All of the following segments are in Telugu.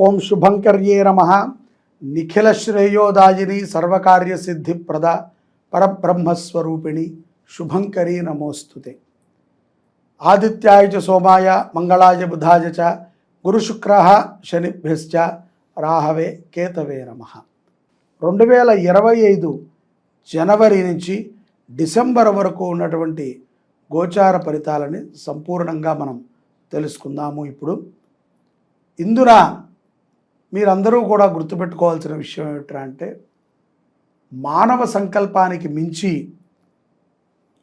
ఓం శుభంకర్యే నమః. నిఖిల శ్రేయోదాయిని సర్వకార్య సిద్ధిప్రద పరబ్రహ్మస్వరూపిణి శుభంకరీ నమోస్తుతే. ఆదిత్యాయ చ సోమాయ మంగళాయ బుధాయ చ గురుశుక్రః శనిభ్యశ్చ రాహవే కేతవే నమః. 2025 జనవరి నుంచి డిసెంబర్ వరకు ఉన్నటువంటి గోచార ఫలితాలని సంపూర్ణంగా మనం తెలుసుకుందాము. ఇప్పుడు ఇందున మీరందరూ కూడా గుర్తుపెట్టుకోవాల్సిన విషయం ఏమిటంటే, మానవ సంకల్పానికి మించి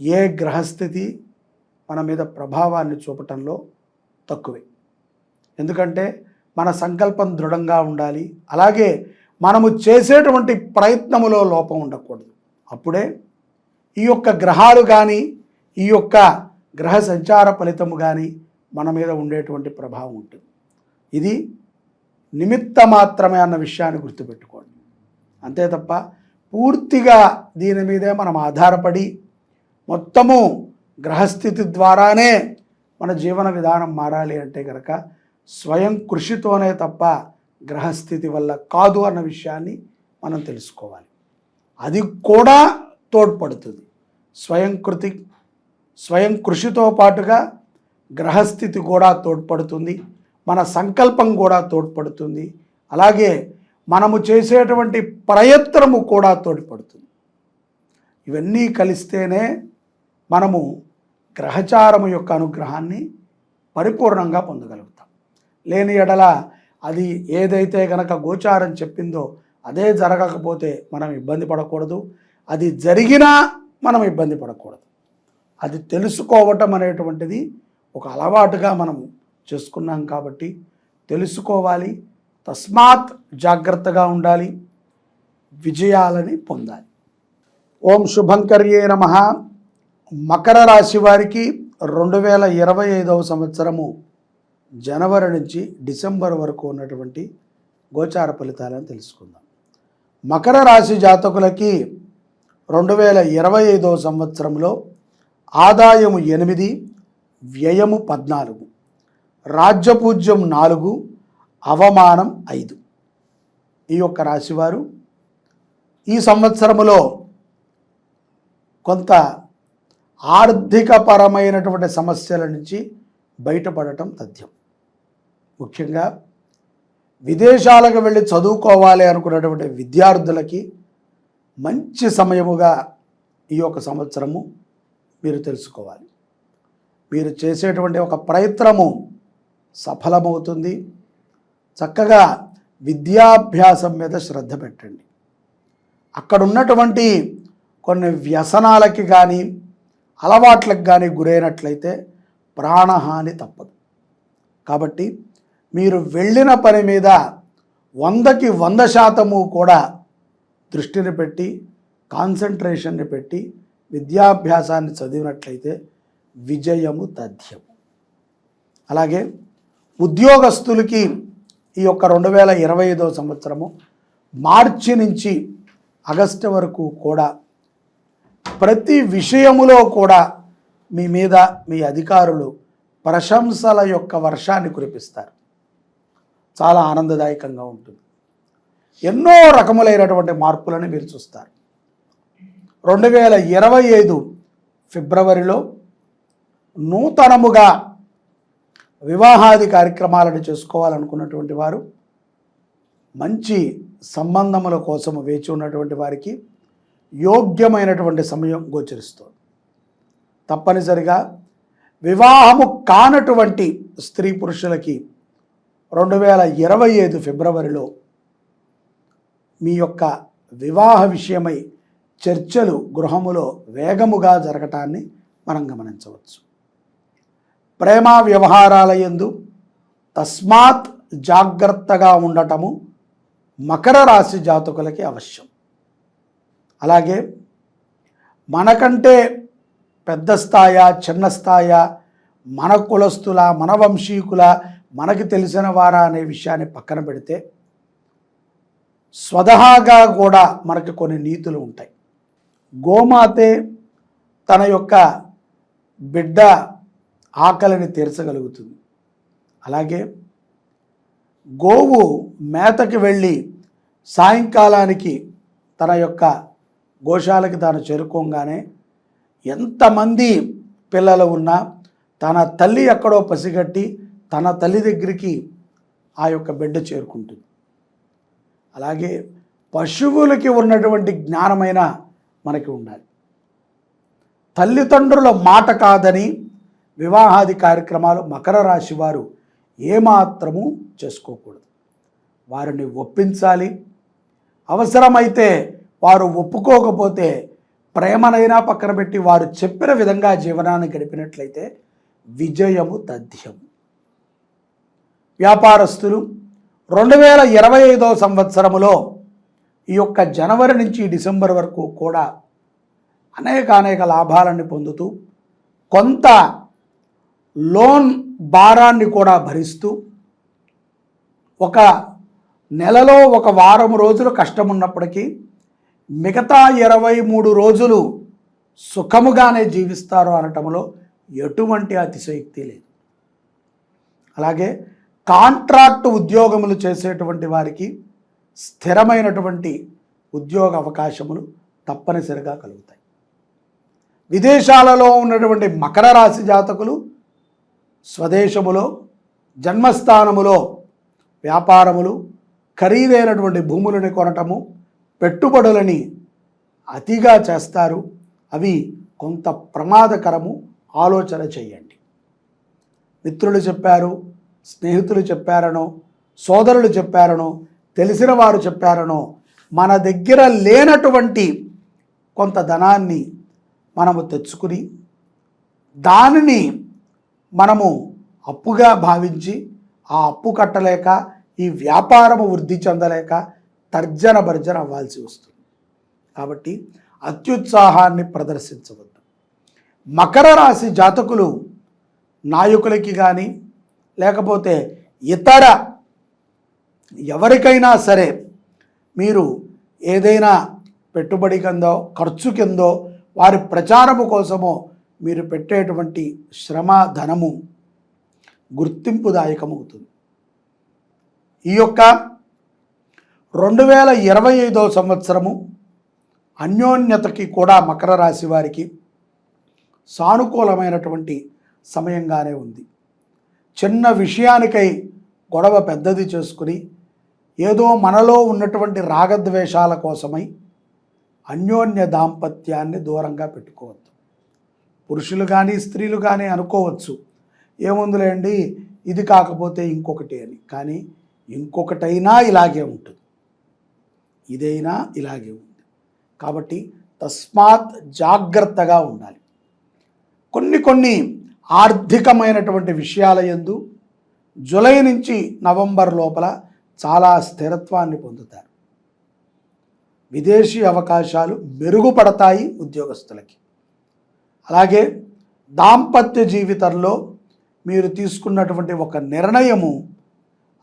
ఏ గ్రహస్థితి మన మీద ప్రభావాన్ని చూపటంలో తక్కువే. ఎందుకంటే మన సంకల్పం దృఢంగా ఉండాలి, అలాగే మనము చేసేటువంటి ప్రయత్నములో లోపం ఉండకూడదు. అప్పుడే ఈ యొక్క గ్రహాలు కానీ ఈ యొక్క గ్రహ సంచార ఫలితము కానీ మన మీద ఉండేటువంటి ప్రభావం ఉంటుంది. ఇది నిమిత్త మాత్రమే అన్న విషయాన్ని గుర్తుపెట్టుకోండి. అంతే తప్ప పూర్తిగా దీని మీదే మనం ఆధారపడి మొత్తము గ్రహస్థితి ద్వారానే మన జీవన విధానం మారాలి అంటే కనుక స్వయం కృషితోనే తప్ప గ్రహస్థితి వల్ల కాదు అన్న విషయాన్ని మనం తెలుసుకోవాలి. అది కూడా తోడ్పడుతుంది. స్వయం కృషితో పాటుగా గ్రహస్థితి కూడా తోడ్పడుతుంది, మన సంకల్పం కూడా తోడ్పడుతుంది, అలాగే మనము చేసేటువంటి ప్రయత్నము కూడా తోడ్పడుతుంది. ఇవన్నీ కలిస్తేనే మనము గ్రహచారము యొక్క అనుగ్రహాన్ని పరిపూర్ణంగా పొందగలుగుతాం. లేని ఎడల అది ఏదైతే గనక గోచారం చెప్పిందో అదే జరగకపోతే మనం ఇబ్బంది పడకూడదు, అది జరిగినా మనం ఇబ్బంది పడకూడదు. అది తెలుసుకోవటం అనేటువంటిది ఒక అలవాటుగా మనము చేసుకున్నాం కాబట్టి తెలుసుకోవాలి. తస్మాత్ జాగ్రత్తగా ఉండాలి, విజయాలని పొందాలి. ఓం శుభంకర్యే నమః. మకర రాశి వారికి 2025 సంవత్సరము జనవరి నుంచి డిసెంబర్ వరకు ఉన్నటువంటి గోచార ఫలితాలను తెలుసుకుందాం. మకర రాశి జాతకులకి 2025 సంవత్సరంలో ఆదాయము 8, వ్యయము 14, రాజ్యపూజ్యం 4, అవమానం 5. ఈ యొక్క రాశివారు ఈ సంవత్సరములో కొంత ఆర్థికపరమైనటువంటి సమస్యల నుంచి బయటపడటం తథ్యం. ముఖ్యంగా విదేశాలకు వెళ్ళి చదువుకోవాలి అనుకున్నటువంటి విద్యార్థులకి మంచి సమయముగా ఈ యొక్క సంవత్సరము మీరు తెలుసుకోవాలి. మీరు చేసేటువంటి ఒక ప్రయత్నము సఫలమవుతుంది. చక్కగా విద్యాభ్యాసం మీద శ్రద్ధ పెట్టండి. అక్కడ ఉన్నటువంటి కొన్ని వ్యసనాలకి కానీ అలవాట్లకు కానీ గురైనట్లయితే ప్రాణహాని తప్పదు. కాబట్టి మీరు వెళ్ళిన పని మీద 100కి 100% కూడా దృష్టిని పెట్టి కాన్సన్ట్రేషన్ని పెట్టి విద్యాభ్యాసాన్ని చదివినట్లయితే విజయము తథ్యం. అలాగే ఉద్యోగస్తులకి ఈ యొక్క 2025 సంవత్సరము మార్చి నుంచి ఆగస్టు వరకు కూడా ప్రతి విషయములో కూడా మీ మీద మీ అధికారులు ప్రశంసల యొక్క వర్షాన్ని కురిపిస్తారు. చాలా ఆనందదాయకంగా ఉంటుంది. ఎన్నో రకములైనటువంటి మార్పులను మీరు చూస్తారు. 2025 ఫిబ్రవరిలో నూతనముగా వివాహాది కార్యక్రమాలను చేసుకోవాలనుకున్నటువంటి వారు, మంచి సంబంధముల కోసం వేచి ఉన్నటువంటి వారికి యోగ్యమైనటువంటి సమయం గోచరిస్తుంది. తప్పనిసరిగా వివాహము కానటువంటి స్త్రీ పురుషులకి 2025 ఫిబ్రవరిలో మీ యొక్క వివాహ విషయమై చర్చలు గృహములో వేగముగా జరగటాన్ని మనం గమనించవచ్చు. ప్రేమ వ్యవహారాల యందు తస్మాత్ జాగ్రత్తగా ఉండటము మకర రాశి జాతకులకి అవశ్యం. అలాగే మనకంటే పెద్ద స్థాయి, చిన్న స్థాయి, మన కులస్తుల, మన వంశీకుల, మనకి తెలిసిన వారా అనే విషయాన్ని పక్కన పెడితే స్వతహాగా కూడా మనకి కొన్ని నీతులు ఉంటాయి. గోమాతే తన యొక్క బిడ్డ ఆకలిని తీర్చగలుగుతుంది. అలాగే గోవు మేతకి వెళ్ళి సాయంకాలానికి తన యొక్క గోశాలకి తాను చేరుకోగానే ఎంతమంది పిల్లలు ఉన్నా తన తల్లి ఎక్కడో పసిగట్టి తన తల్లి దగ్గరికి ఆ యొక్క బిడ్డ చేరుకుంటుంది. అలాగే పశువులకి ఉన్నటువంటి జ్ఞానమైన మనకి ఉండాలి. తల్లిదండ్రుల మాట కాదని వివాహాది కార్యక్రమాలు మకర రాశి వారు ఏమాత్రము చేసుకోకూడదు. వారిని ఒప్పించాలి. అవసరమైతే వారు ఒప్పుకోకపోతే ప్రేమనైనా పక్కన పెట్టి వారు చెప్పిన విధంగా జీవనాన్ని గడిపినట్లయితే విజయము తథ్యం. వ్యాపారస్తులు 2025వ సంవత్సరములో ఈ యొక్క జనవరి నుంచి డిసెంబర్ వరకు కూడా అనేక లాభాలను పొందుతూ కొంత లోన్ భారాన్ని కూడా భరిస్తూ ఒక నెలలో ఒక వారం రోజులు కష్టం ఉన్నప్పటికీ మిగతా 23 రోజులు సుఖముగానే జీవిస్తారు అనటంలో ఎటువంటి అతిశయోక్తి లేదు. అలాగే కాంట్రాక్ట్ ఉద్యోగములు చేసేటువంటి వారికి స్థిరమైనటువంటి ఉద్యోగ అవకాశములు తప్పనిసరిగా కలుగుతాయి. విదేశాలలో ఉన్నటువంటి మకర రాశి జాతకులు స్వదేశములో జన్మస్థానములో వ్యాపారములు ఖరీదైనటువంటి భూములను కొనటము పెట్టుబడులని అతిగా చేస్తారు. అవి కొంత ప్రమాదకరము. ఆలోచన చేయండి. మిత్రులు చెప్పారు, స్నేహితులు చెప్పారనో, సోదరులు చెప్పారనో, తెలిసిన వారు చెప్పారనో మన దగ్గర లేనటువంటి కొంత ధనాన్ని మనము తెచ్చుకుని దానిని మనము అప్పుగా భావించి ఆ అప్పు కట్టలేక ఈ వ్యాపారము వృద్ధి చెందలేక తర్జన భర్జన అవ్వాల్సి వస్తుంది. కాబట్టి అత్యుత్సాహాన్ని ప్రదర్శించవద్దు. మకర రాశి జాతకులు నాయకులకి కానీ లేకపోతే ఇతర ఎవరికైనా సరే మీరు ఏదైనా పెట్టుబడి కిందో ఖర్చు కిందో వారి ప్రచారము కోసమో మీరు పెట్టేటువంటి శ్రమ ధనము గుర్తింపుదాయకమవుతుంది. ఈ యొక్క 2025వ సంవత్సరము అన్యోన్యతకి కూడా మకర రాశి వారికి సానుకూలమైనటువంటి సమయంగానే ఉంది. చిన్న విషయానికై గొడవ పెద్దది చేసుకుని ఏదో మనలో ఉన్నటువంటి రాగద్వేషాల కోసమై అన్యోన్య దాంపత్యాన్ని దూరంగా పెట్టుకోవద్దు. పురుషులు కానీ స్త్రీలు కానీ అనుకోవచ్చు, ఏముందులేండి ఇది కాకపోతే ఇంకొకటి అని. కానీ ఇంకొకటైనా ఇలాగే ఉంటుంది, ఇదైనా ఇలాగే ఉంది. కాబట్టి తస్మాత్ జాగ్రత్తగా ఉండాలి. కొన్ని ఆర్థికమైనటువంటి విషయాల యందు జూలై నుంచి నవంబర్ లోపల చాలా స్థిరత్వాన్ని పొందుతారు. విదేశీ అవకాశాలు మెరుగుపడతాయి ఉద్యోగస్తులకి. అలాగే దాంపత్య జీవితంలో మీరు తీసుకున్నటువంటి ఒక నిర్ణయము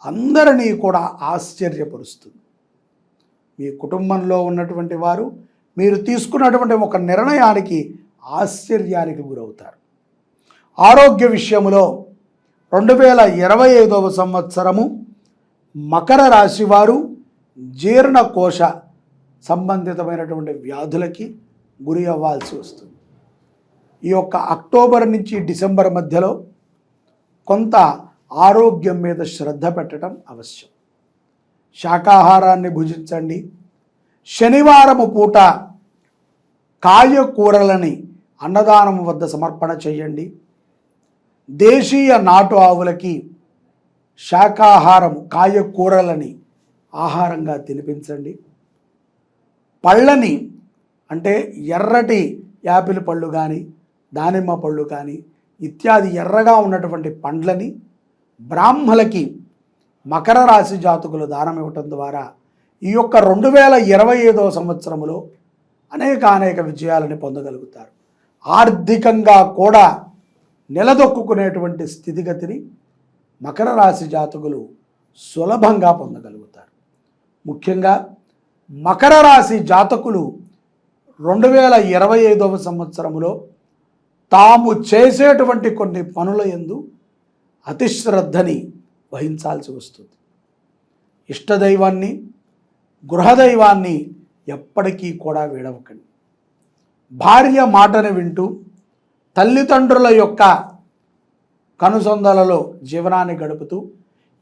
అందరినీ కూడా ఆశ్చర్యపరుస్తుంది. మీ కుటుంబంలో ఉన్నటువంటి వారు మీరు తీసుకున్నటువంటి ఒక నిర్ణయానికి ఆశ్చర్యానికి గురవుతారు. ఆరోగ్య విషయంలో 2025వ సంవత్సరము మకర రాశి వారు జీర్ణకోశ సంబంధితమైనటువంటి వ్యాధులకి గురి అవ్వాల్సి వస్తుంది. ఈ యొక్క అక్టోబర్ నుంచి డిసెంబర్ మధ్యలో కొంత ఆరోగ్యం మీద శ్రద్ధ పెట్టడం అవశ్యం. శాకాహారాన్ని భుజించండి. శనివారము పూట కాయకూరలని అన్నదానం వద్ద సమర్పణ చేయండి. దేశీయ నాటు ఆవులకి శాకాహారం కాయకూరలని ఆహారంగా తినిపించండి. పళ్ళని అంటే ఎర్రటి యాపిల్ పళ్ళు కానీ దానిమ్మ పళ్ళు కానీ ఇత్యాది ఎర్రగా ఉన్నటువంటి పండ్లని బ్రాహ్మలకి మకర రాశి జాతకులు దానం ఇవ్వటం ద్వారా ఈ యొక్క 2025వ సంవత్సరంలో అనేక విజయాలని పొందగలుగుతారు. ఆర్థికంగా కూడా నిలదొక్కునేటువంటి స్థితిగతిని మకర రాశి జాతకులు సులభంగా పొందగలుగుతారు. ముఖ్యంగా మకర రాశి జాతకులు 2025వ సంవత్సరంలో తాము చేసేటువంటి కొన్ని పనుల యందు అతిశ్రద్ధని వహించాల్సి వస్తుంది. ఇష్టదైవాన్ని, గృహదైవాన్ని ఎప్పటికీ కూడా వీడవకండి. భార్య మాటను వింటూ తల్లిదండ్రుల యొక్క కనుసంధాలలో జీవనాన్ని గడుపుతూ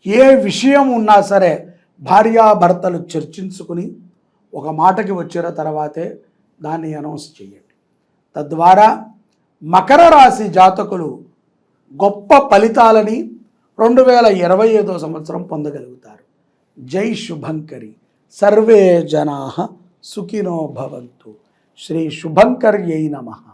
ఏ విషయం ఉన్నా సరే భార్యాభర్తలు చర్చించుకుని ఒక మాటకి వచ్చిన తర్వాతే దాన్ని అనౌన్స్ చేయండి. తద్వారా మకర రాశి జాతకులు గొప్ప ఫలితాలని 2025 సంవత్సరం పొందగలుగుతారు. జై శుభంకరి. సర్వే జనాః సుఖినో భవంతు. శ్రీ శుభంకర్యై నమః.